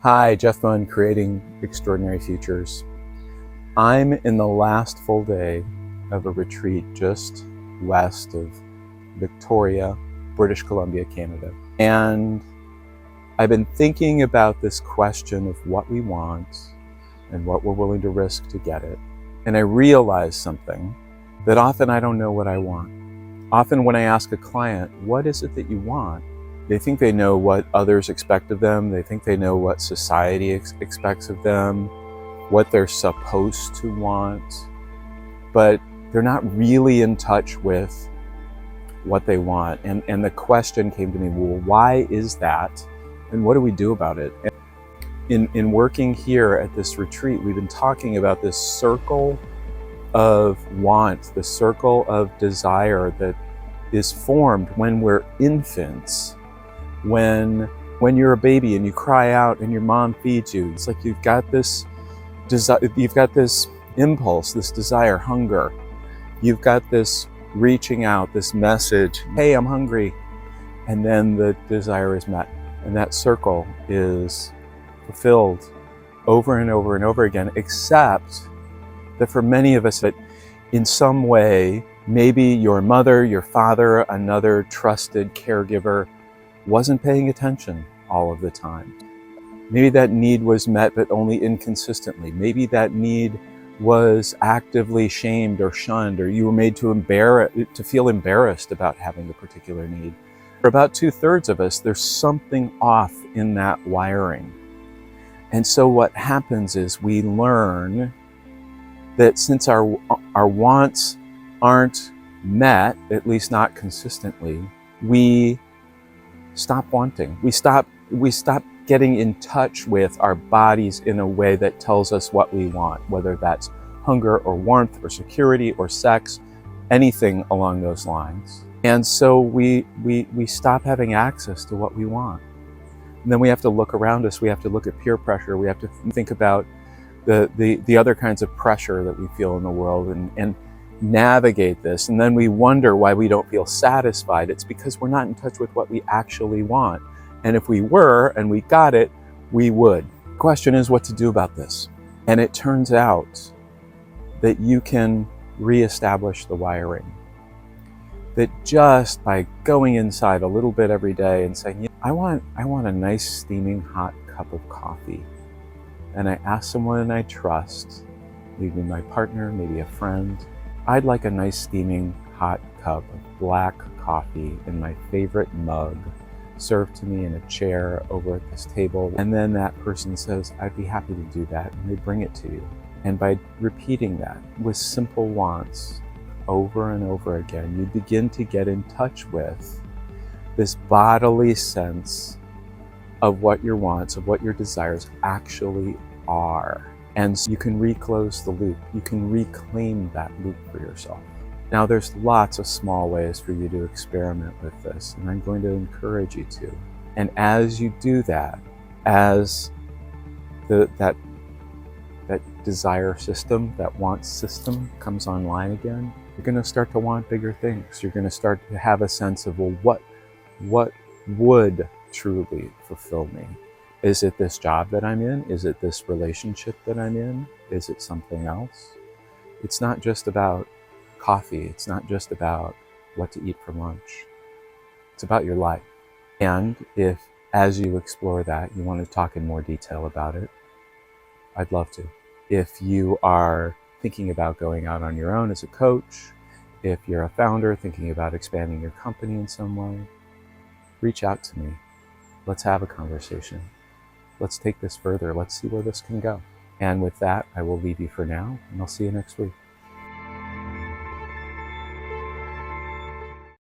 Hi, Jeff Munn, Creating Extraordinary Futures. I'm in the last full day of a retreat just west of Victoria, British Columbia, Canada. And I've been thinking about this question of what we want and what we're willing to risk to get it. And I realized something, that often I don't know what I want. Often when I ask a client, what is it that you want? They think they know what others expect of them. They think they know what society expects of them, what they're supposed to want, but they're not really in touch with what they want. And the question came to me, well, why is that? And what do we do about it? And in working here at this retreat, we've been talking about this circle of want, the circle of desire that is formed when we're infants. When you're a baby and you cry out and your mom feeds you, it's like you've got this impulse, this desire, hunger. You've got this reaching out, this message, hey, I'm hungry. And then the desire is met. And that circle is fulfilled over and over and over again, except that for many of us, that in some way, maybe your mother, your father, another trusted caregiver wasn't paying attention all of the time. Maybe that need was met, but only inconsistently. Maybe that need was actively shamed or shunned, or you were made to feel embarrassed about having a particular need. For about 2/3 of us, there's something off in that wiring. And so what happens is we learn that since our wants aren't met, at least not consistently, we stop wanting. We stop getting in touch with our bodies in a way that tells us what we want, whether that's hunger or warmth or security or sex, anything along those lines. And so we stop having access to what we want. And then we have to look around us. We have to look at peer pressure. We have to think about the other kinds of pressure that we feel in the world and navigate this. And then we wonder why we don't feel satisfied. It's because we're not in touch with what we actually want. And if we were and we got it, we would. The question is what to do about this. And it turns out that you can reestablish the wiring. That just by going inside a little bit every day and saying, I want a nice steaming hot cup of coffee. And I ask someone I trust, maybe my partner, maybe a friend, I'd like a nice steaming hot cup of black coffee in my favorite mug, served to me in a chair over at this table. And then that person says, I'd be happy to do that, and they bring it to you. And by repeating that with simple wants over and over again, you begin to get in touch with this bodily sense of what your wants, of what your desires actually are. And so you can reclose the loop. You can reclaim that loop for yourself. Now there's lots of small ways for you to experiment with this, and I'm going to encourage you to. And as you do that, as that desire system, that want system comes online again, you're going to start to want bigger things. You're going to start to have a sense of, well, what would truly fulfill me? Is it this job that I'm in? Is it this relationship that I'm in? Is it something else? It's not just about coffee. It's not just about what to eat for lunch. It's about your life. And if, as you explore that, you want to talk in more detail about it, I'd love to. If you are thinking about going out on your own as a coach, if you're a founder thinking about expanding your company in some way, reach out to me. Let's have a conversation. Let's take this further. Let's see where this can go. And with that, I will leave you for now, and I'll see you next week.